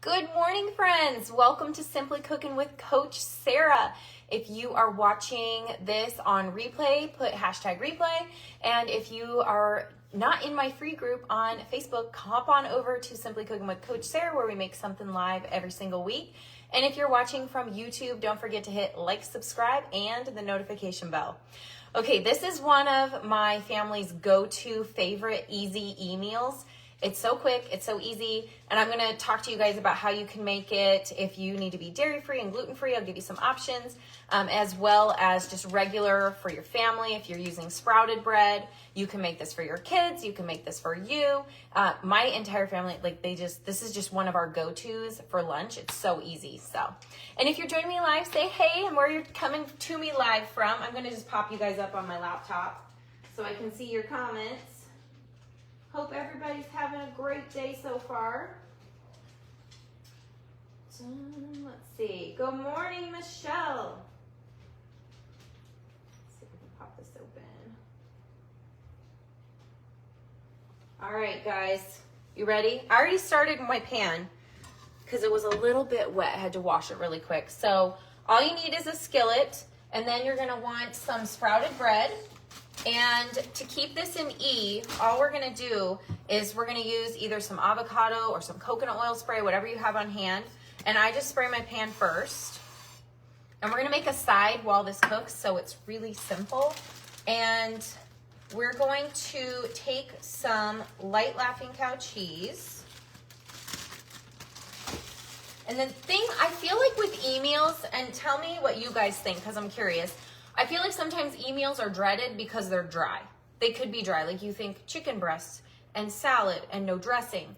Good morning, friends. Welcome to Simply Cooking with Coach Sarah. If you are watching this on replay, put hashtag replay. And if you are not in my free group on Facebook, hop on over to Simply Cooking with Coach Sarah, where we make something live every single week. And if you're watching from YouTube, don't forget to hit like, subscribe, and the notification bell. Okay, this is one of my family's go-to favorite easy meals. It's so quick, it's so easy, and I'm gonna talk to you guys about how you can make it. If you need to be dairy-free and gluten-free, I'll give you some options, as well as just regular for your family. If you're using sprouted bread, you can make this for your kids, you can make this for you. My entire family, this is just one of our go-tos for lunch. It's so easy, so. And if you're joining me live, say hey and where you're coming to me live from. I'm gonna just pop you guys up on my laptop so I can see your comments. Hope everybody's having a great day so far. Let's see. Good morning, Michelle. Let's see if we can pop this open. All right, guys. You ready? I already started my pan because it was a little bit wet. I had to wash it really quick. So all you need is a skillet, and then you're going to want some sprouted bread. And to keep this in E, all we're gonna do is we're gonna use either some avocado or some coconut oil spray, whatever you have on hand. And I just spray my pan first. And we're gonna make a side while this cooks, so it's really simple. And we're going to take some light Laughing Cow cheese. And the thing, I feel like with e-meals, and tell me what you guys think, because I'm curious. I feel like sometimes e-meals are dreaded because they're dry. They could be dry, like you think chicken breasts and salad and no dressing,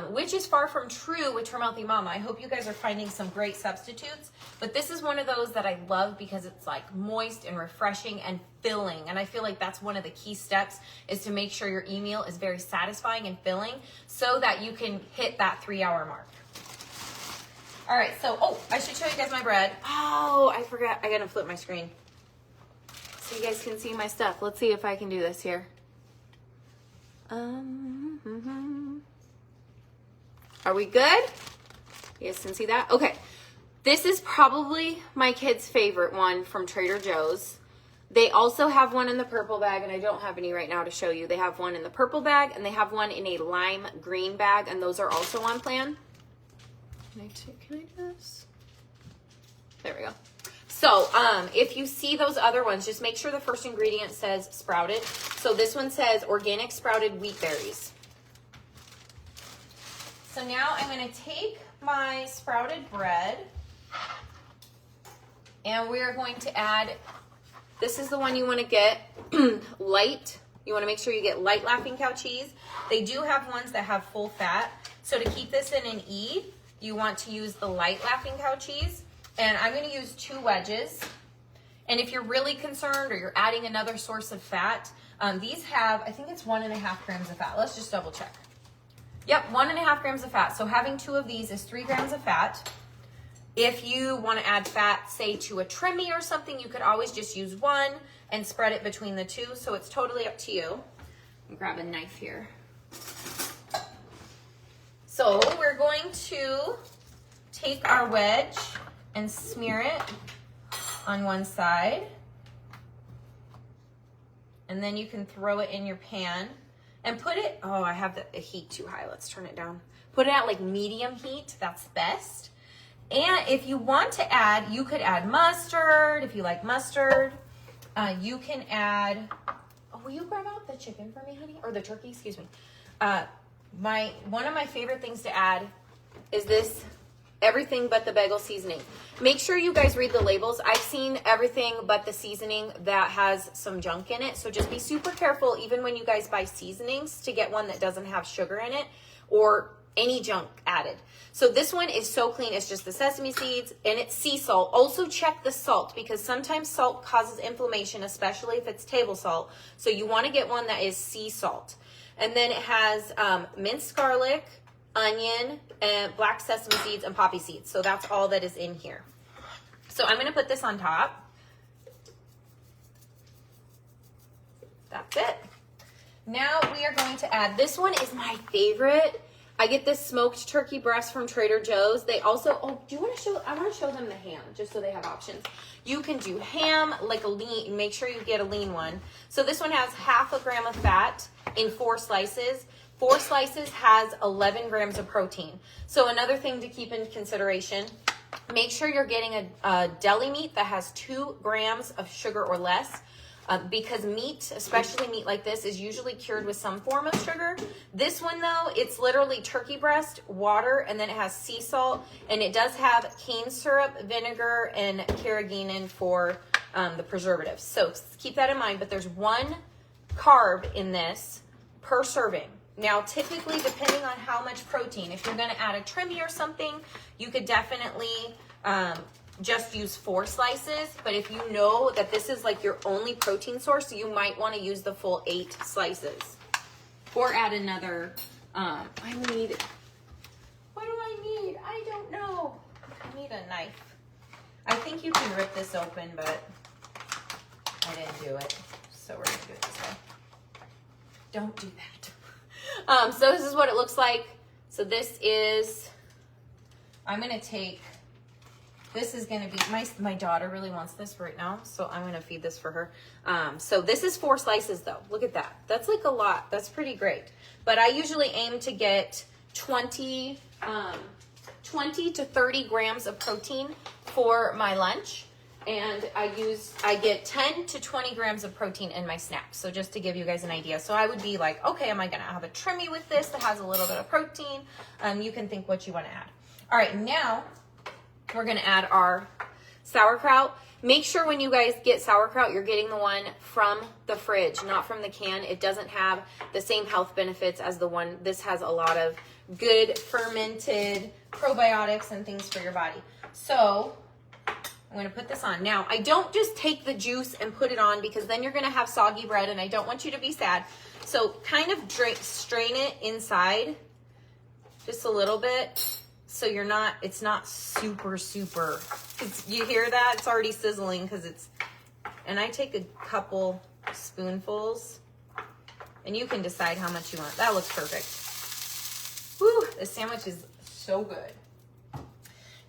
which is far from true with Turmouthy Mama. I hope you guys are finding some great substitutes, but this is one of those that I love because it's like moist and refreshing and filling. And I feel like that's one of the key steps, is to make sure your e-meal is very satisfying and filling so that you can hit that 3-hour mark. All right, so, I should show you guys my bread. Oh, I forgot, I gotta flip my screen so you guys can see my stuff. Let's see if I can do this here. Are we good? You guys can see that? Okay. This is probably my kids' favorite one from Trader Joe's. They also have one in the purple bag, and I don't have any right now to show you. They have one in the purple bag, and they have one in a lime green bag, and those are also on plan. Can I do this? There we go. So, if you see those other ones, just make sure the first ingredient says sprouted. So this one says organic sprouted wheat berries. So now I'm going to take my sprouted bread, and we are going to add, this is the one you want to get, light. You want to make sure you get light Laughing Cow cheese. They do have ones that have full fat. So to keep this in an E, you want to use the light Laughing Cow cheese. And I'm going to use 2 wedges. And if you're really concerned or you're adding another source of fat, these have, I think it's 1.5 grams of fat. Let's just double check. Yep, 1.5 grams of fat. So having 2 of these is 3 grams of fat. If you want to add fat, say to a trimmy or something, you could always just use 1 and spread it between the 2. So it's totally up to you. I'll grab a knife here. So we're going to take our wedge and smear it on one side. And then you can throw it in your pan and put it, I have the heat too high. Let's turn it down. Put it at like medium heat. That's best. And if you want to add, you could add mustard. If you like mustard, you can add, will you grab out the chicken for me, honey? Or the turkey, excuse me. One of my favorite things to add is this everything but the bagel seasoning. Make sure you guys read the labels. I've seen everything but the seasoning that has some junk in it. So just be super careful even when you guys buy seasonings to get one that doesn't have sugar in it or any junk added. So this one is so clean. It's just the sesame seeds and it's sea salt. Also check the salt because sometimes salt causes inflammation, especially if it's table salt. So you want to get one that is sea salt. And then it has minced garlic, onion, and black sesame seeds and poppy seeds. So that's all that is in here. So I'm going to put this on top. That's it. Now we are going to add, this one is my favorite. I get this smoked turkey breast from Trader Joe's. They also, do you want to show, I want to show them the ham, just so they have options. You can do ham, like a lean, make sure you get a lean one. So this one has 1/2 gram of fat in 4 slices. 4 slices has 11 grams of protein. So another thing to keep in consideration, make sure you're getting a deli meat that has 2 grams of sugar or less. Because meat, especially meat like this, is usually cured with some form of sugar. This one though, it's literally turkey breast, water, and then it has sea salt, and it does have cane syrup, vinegar, and carrageenan for the preservatives. So keep that in mind, but there's 1 carb in this per serving. Now, typically, depending on how much protein, if you're gonna add a trimmy or something, you could definitely just use 4 slices, but if you know that this is like your only protein source, you might want to use the full 8 slices. Or add another, what do I need? I don't know. I need a knife. I think you can rip this open, but I didn't do it. So we're gonna do it this way. Don't do that. So this is what it looks like. So this is, I'm gonna take, this is going to be, my daughter really wants this right now, so I'm going to feed this for her. So this is 4 slices though. Look at that. That's like a lot. That's pretty great. But I usually aim to get 20 to 30 grams of protein for my lunch. And I get 10 to 20 grams of protein in my snacks. So just to give you guys an idea. So I would be like, okay, am I going to have a trimmy with this that has a little bit of protein? You can think what you want to add. All right, now we're gonna add our sauerkraut. Make sure when you guys get sauerkraut, you're getting the one from the fridge, not from the can. It doesn't have the same health benefits as the one. This has a lot of good fermented probiotics and things for your body. So I'm gonna put this on. Now, I don't just take the juice and put it on because then you're gonna have soggy bread and I don't want you to be sad. So kind of strain it inside just a little bit. So it's not super, you hear that? It's already sizzling because and I take a couple spoonfuls and you can decide how much you want. That looks perfect. Whew, this sandwich is so good.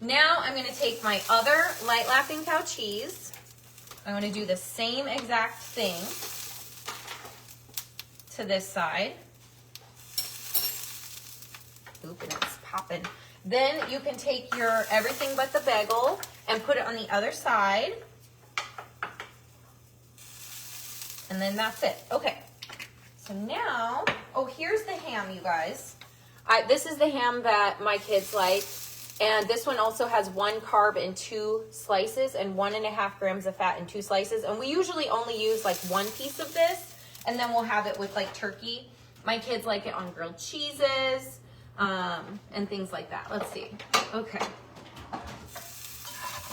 Now I'm gonna take my other light laughing cow cheese. I'm gonna do the same exact thing to this side. Oop, and it's popping. Then you can take your everything but the bagel and put it on the other side. And then that's it. Okay. So now, here's the ham, you guys. This is the ham that my kids like. And this one also has 1 carb in 2 slices and 1.5 grams of fat in 2 slices. And we usually only use like 1 piece of this. And then we'll have it with like turkey. My kids like it on grilled cheeses. And things like that. Let's see. Okay.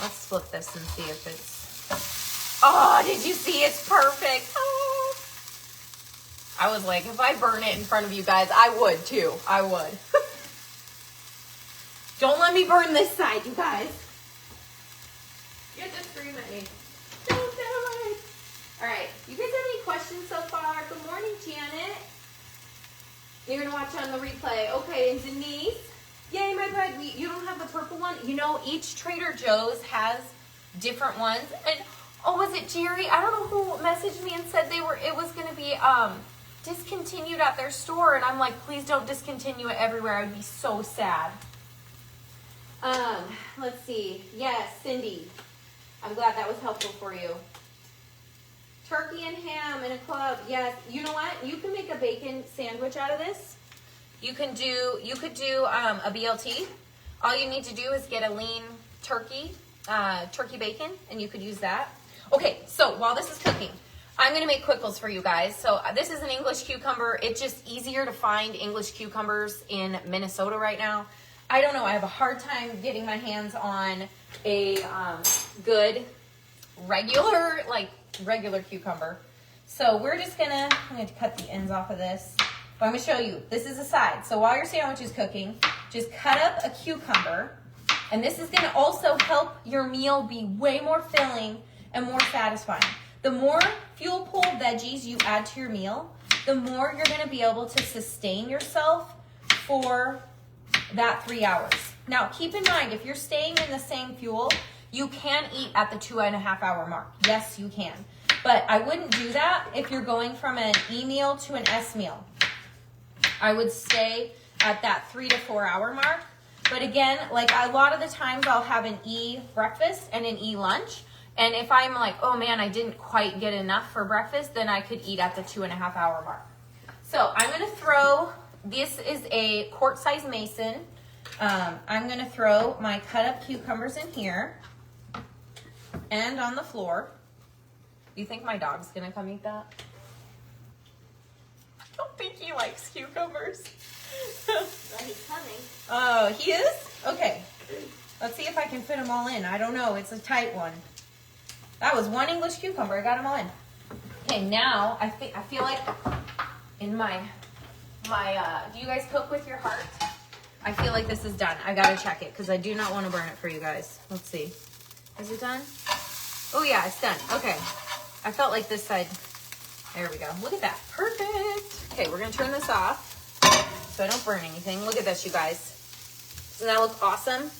Let's flip this and see if it's, did you see? It's perfect. Oh. I was like, if I burn it in front of you guys, I would too. I would. Don't let me burn this side, you guys. You have to scream at me. Don't do it. All right. You guys have any questions so far? Good morning, Janet. You're going to watch on the replay. Okay, and Denise. Yay, my bud. You don't have the purple one? You know, each Trader Joe's has different ones. And, was it Jerry? I don't know who messaged me and said it was going to be discontinued at their store. And I'm like, please don't discontinue it everywhere. I would be so sad. Let's see. Yes, Cindy. I'm glad that was helpful for you. Turkey and ham in a club. Yes. You know what? You can make a bacon sandwich out of this. You could do a BLT. All you need to do is get a lean turkey bacon, and you could use that. Okay, so while this is cooking, I'm going to make quickles for you guys. So this is an English cucumber. It's just easier to find English cucumbers in Minnesota right now. I don't know. I have a hard time getting my hands on a good regular cucumber. So we're just I'm going to cut the ends off of this. But I'm going to show you. This is a side. So while your sandwich is cooking, just cut up a cucumber. And this is going to also help your meal be way more filling and more satisfying. The more fuel-pulled veggies you add to your meal, the more you're going to be able to sustain yourself for that 3 hours. Now, keep in mind, if you're staying in the same fuel, you can eat at the 2.5 hour mark. Yes, you can. But I wouldn't do that if you're going from an E meal to an S meal. I would stay at that 3 to 4 hour mark. But again, like a lot of the times I'll have an E breakfast and an E lunch. And if I'm like, oh man, I didn't quite get enough for breakfast, then I could eat at the 2.5 hour mark. So I'm going to throw, this is a quart size mason. I'm going to throw my cut up cucumbers in here and on the floor. Do you think my dog's going to come eat that? I don't think he likes cucumbers. Well, he's coming. Oh, he is? Okay. Let's see if I can fit them all in. I don't know. It's a tight one. That was one English cucumber. I got them all in. Okay, now I feel like in my do you guys cook with your heart? I feel like this is done. I gotta check it because I do not want to burn it for you guys. Let's see. Is it done? Oh yeah, it's done. Okay. I felt like this side. There we go. Look at that. Perfect. Okay, we're gonna turn this off so I don't burn anything. Look at this, you guys. Doesn't that look awesome?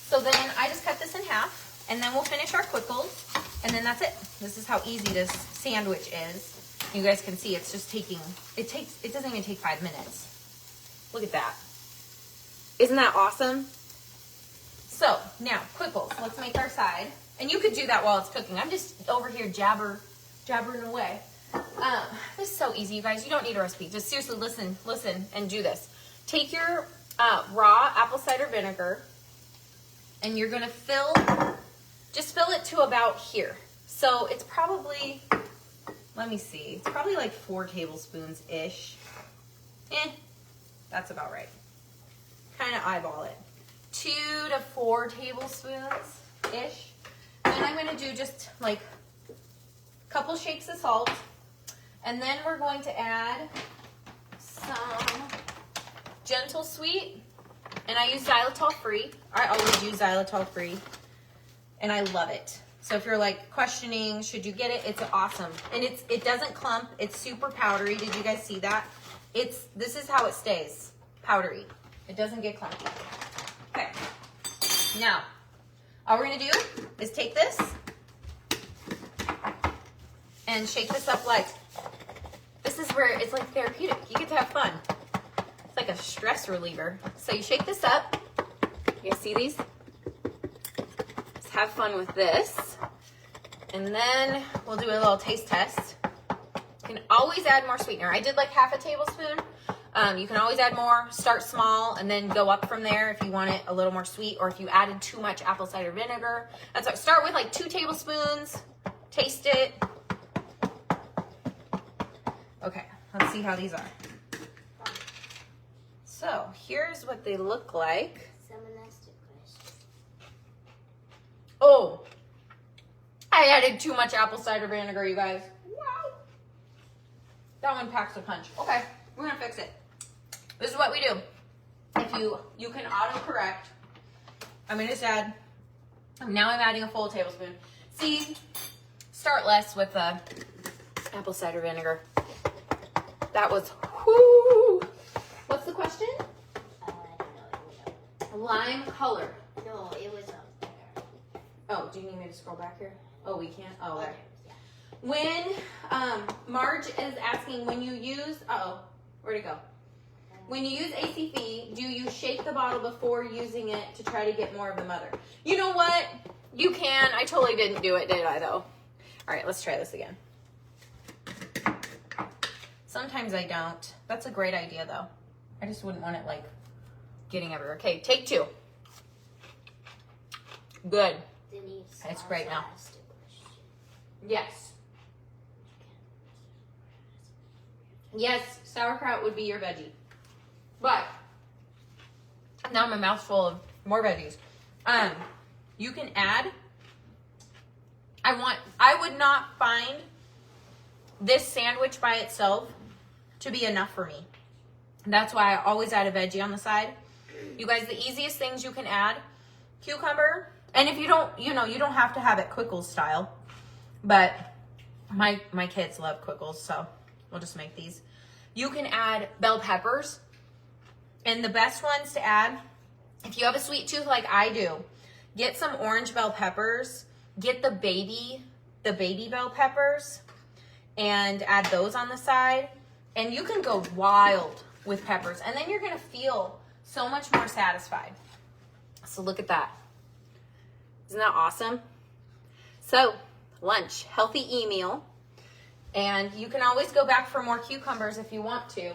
So then I just cut this in half, and then we'll finish our quickles, and then that's it. This is how easy this sandwich is. You guys can see it's just taking, it doesn't even take 5 minutes. Look at that. Isn't that awesome? So now, quickles, let's make our side. And you could do that while it's cooking. I'm just over here jabbering away. This is so easy, you guys. You don't need a recipe. Just seriously listen, and do this. Take your raw apple cider vinegar, and you're gonna just fill it to about here. So it's probably, let me see, it's probably like 4 tablespoons-ish. That's about right. Kind of eyeball it. 2 to 4 tablespoons-ish. Then I'm gonna do just like a couple shakes of salt. And then we're going to add some gentle sweet. And I use xylitol free. I always use xylitol free. And I love it. So if you're like questioning, should you get it? It's awesome. And it doesn't clump. It's super powdery. Did you guys see that? This is how it stays. Powdery. It doesn't get clumpy. Okay. Now, all we're gonna do is take this and shake this up like, this is where it's like therapeutic. You get to have fun. It's like a stress reliever. So you shake this up. You guys see these? Let's have fun with this. And then we'll do a little taste test. You can always add more sweetener. I did like half a tablespoon. You can always add more. Start small and then go up from there if you want it a little more sweet, or if you added too much apple cider vinegar. That's what, start with like 2 tablespoons. Taste it. Okay, let's see how these are. So here's what they look like. Oh, I added too much apple cider vinegar, you guys. Wow. That one packs a punch. Okay, we're gonna fix it. This is what we do. If you can auto-correct. I'm gonna just add, now I'm adding a full tablespoon. See, start less with the apple cider vinegar. That was, whoo. What's the question? I don't know. Lime color. No, it was up there. Oh, do you need me to scroll back here? Oh, we can't? Oh, there. Yeah. When Marge is asking, when you use, where'd it go? When you use ACV, do you shake the bottle before using it to try to get more of the mother? You know what? You can. I totally didn't do it, did I, though? All right, let's try this again. Sometimes I don't. That's a great idea, though. I just wouldn't want it, like, getting everywhere. Okay, take 2. Good. It's great now. Yes. Yes, sauerkraut would be your veggie. But now my mouth's full of more veggies. You can add, I would not find this sandwich by itself to be enough for me. That's why I always add a veggie on the side. You guys, the easiest things you can add, cucumber, and if you don't, you don't have to have it Quickles style, but my kids love Quickles, so we'll just make these. You can add bell peppers, and the best ones to add If you have a sweet tooth like I do, get some orange bell peppers, get the baby bell peppers, and add those on the side. And you can go wild with peppers. And then you're gonna feel so much more satisfied. So look at that. Isn't that awesome? So lunch, healthy meal. And you can always go back for more cucumbers if you want to.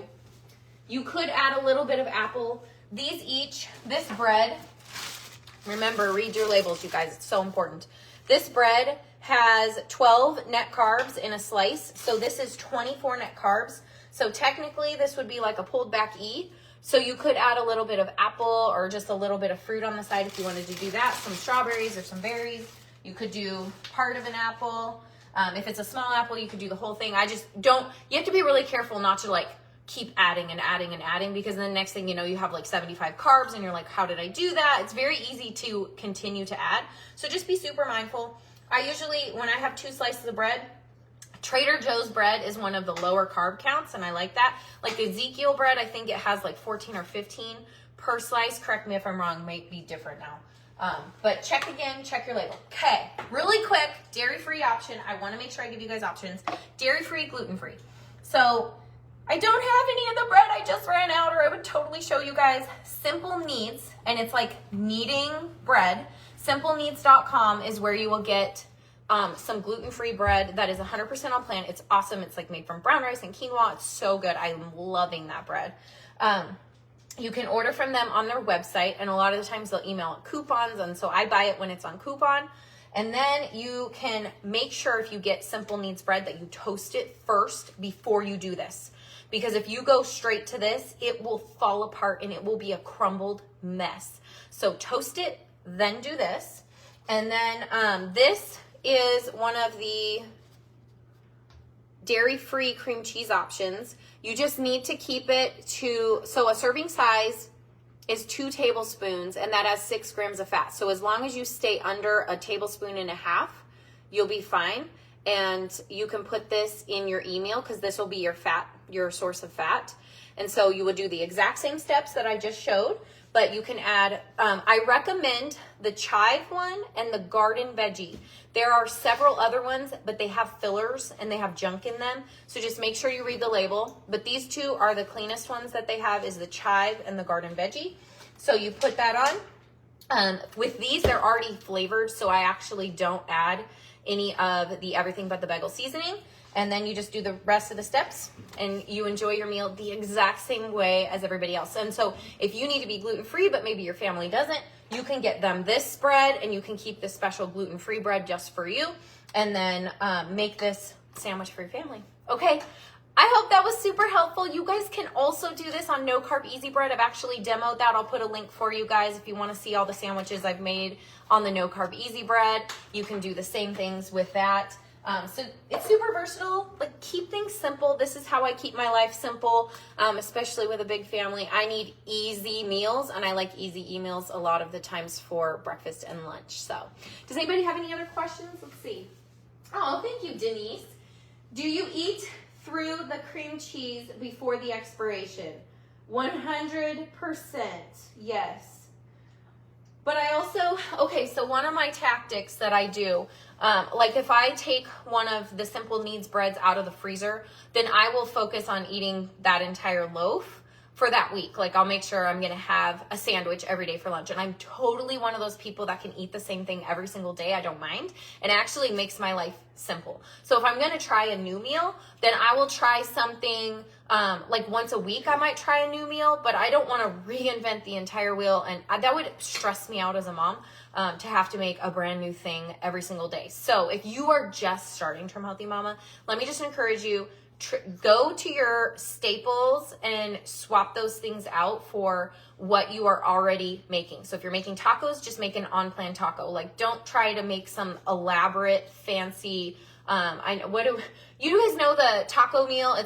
You could add a little bit of apple. This bread, remember, read your labels, you guys, it's so important. This bread has 12 net carbs in a slice, so this is 24 net carbs. So technically this would be like a pulled back E. So you could add a little bit of apple or just a little bit of fruit on the side if you wanted to do that, some strawberries or some berries. You could do part of an apple. If it's a small apple, you could do the whole thing. You have to be really careful not to like keep adding and adding and adding, because then the next thing you know, you have like 75 carbs and you're like, how did I do that? It's very easy to continue to add. So just be super mindful. I usually, when I have 2 slices of bread, Trader Joe's bread is one of the lower carb counts, and I like that. Like Ezekiel bread, I think it has like 14 or 15 per slice. Correct me if I'm wrong, might be different now. But check your label. Okay, really quick, dairy-free option. I want to make sure I give you guys options. Dairy-free, gluten-free. So I don't have any of the bread. I just ran out, or I would totally show you guys. Simple Needs, and it's like kneading bread. SimpleNeeds.com is where you will get some gluten-free bread that is 100% on plant. It's awesome. It's like made from brown rice and quinoa. It's so good. I'm loving that bread. You can order from them on their website, and a lot of the times they'll email coupons, and so I buy it when it's on coupon. And then you can make sure, if you get Simple Needs bread, that you toast it first before you do this. Because if you go straight to this, it will fall apart and it will be a crumbled mess. So toast it, then do this. And then this is one of the dairy-free cream cheese options. You just need to keep it so a serving size is 2 tablespoons, and that has 6 grams of fat. So as long as you stay under a tablespoon and a half, you'll be fine. And you can put this in your email, because this will be your source of fat. And so you would do the exact same steps that I just showed, but you can add, I recommend the chive one and the garden veggie. There are several other ones, but they have fillers and they have junk in them. So just make sure you read the label. But these 2 are the cleanest ones that they have, is the chive and the garden veggie. So you put that on. With these, they're already flavored, so I actually don't add any of the everything but the bagel seasoning. And then you just do the rest of the steps and you enjoy your meal the exact same way as everybody else. And so if you need to be gluten-free, but maybe your family doesn't, you can get them this bread, and you can keep this special gluten-free bread just for you, and then make this sandwich for your family. Okay, I hope that was super helpful. You guys can also do this on no carb easy bread. I've actually demoed that. I'll put a link for you guys if you want to see all the sandwiches I've made on the no carb easy bread. You can do the same things with that. So it's super versatile. Like, keep things simple. This is how I keep my life simple, especially with a big family. I need easy meals, and I like easy emails a lot of the times for breakfast and lunch. So does anybody have any other questions? Let's see. Oh, thank you, Denise. Do you eat through the cream cheese before the expiration? 100% yes. But I also, so one of my tactics that I do, like if I take one of the Simple Needs breads out of the freezer, then I will focus on eating that entire loaf for that week. Like, I'll make sure I'm going to have a sandwich every day for lunch. And I'm totally one of those people that can eat the same thing every single day. I don't mind. And it actually makes my life simple. So if I'm going to try a new meal, then I will try something like once a week. I might try a new meal, but I don't want to reinvent the entire wheel. And that would stress me out as a mom, to have to make a brand new thing every single day. So if you are just starting Trim Healthy Mama, let me just encourage you, go to your staples and swap those things out for what you are already making. So if you're making tacos, just make an on-plan taco. Like, don't try to make some elaborate, fancy You guys know the taco meal?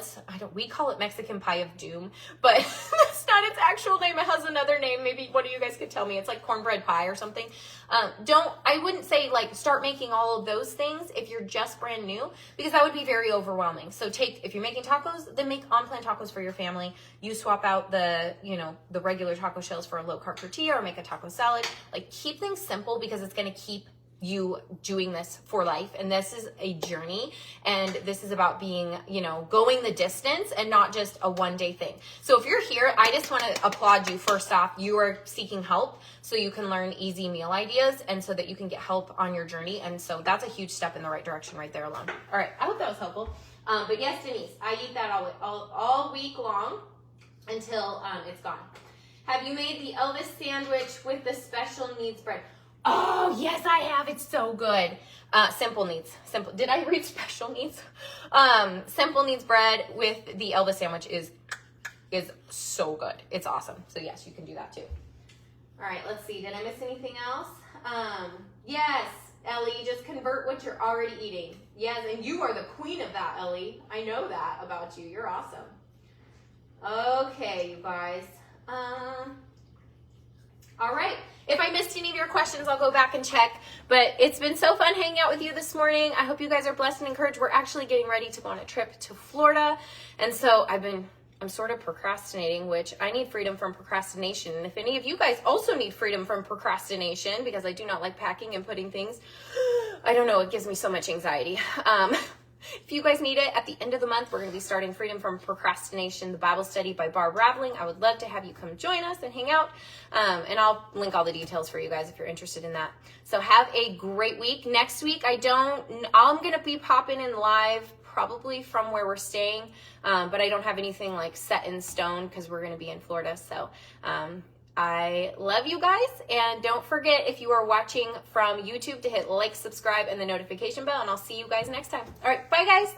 We call it Mexican pie of doom, but that's not its actual name. It has another name. Maybe one of you guys could tell me. It's like cornbread pie or something. I wouldn't say like start making all of those things if you're just brand new, because that would be very overwhelming. So if you're making tacos, then make on-plan tacos for your family. You swap out the regular taco shells for a low-carb tortilla, or make a taco salad. Like, keep things simple, because it's going to keep you doing this for life. And this is a journey, and this is about being, going the distance and not just a one-day thing. So if you're here, I just want to applaud you. First off, you are seeking help so you can learn easy meal ideas, and so that you can get help on your journey. And so that's a huge step in the right direction right there alone. All right, I hope that was helpful. But yes, Denise, I eat that all week long until it's gone. Have you made the Elvis sandwich with the special needs bread? Oh, yes, I have. It's so good. Simple needs. Did I read special needs? Simple needs bread with the Elvis sandwich is so good. It's awesome. So yes, you can do that too. All right, let's see. Did I miss anything else? Yes, Ellie, just convert what you're already eating. Yes, and you are the queen of that, Ellie. I know that about you. You're awesome. Okay, you guys. All right. If I missed any of your questions, I'll go back and check. But it's been so fun hanging out with you this morning. I hope you guys are blessed and encouraged. We're actually getting ready to go on a trip to Florida. And so I'm sort of procrastinating, which I need freedom from procrastination. And if any of you guys also need freedom from procrastination, because I do not like packing and putting things, I don't know, it gives me so much anxiety. If you guys need it, at the end of the month, we're going to be starting Freedom from Procrastination, the Bible study by Barb Raveling. I would love to have you come join us and hang out. And I'll link all the details for you guys if you're interested in that. So have a great week. Next week, I'm going to be popping in live probably from where we're staying. But I don't have anything like set in stone, because we're going to be in Florida. So, I love you guys, and don't forget, if you are watching from YouTube, to hit like, subscribe, and the notification bell, and I'll see you guys next time. All right, bye guys.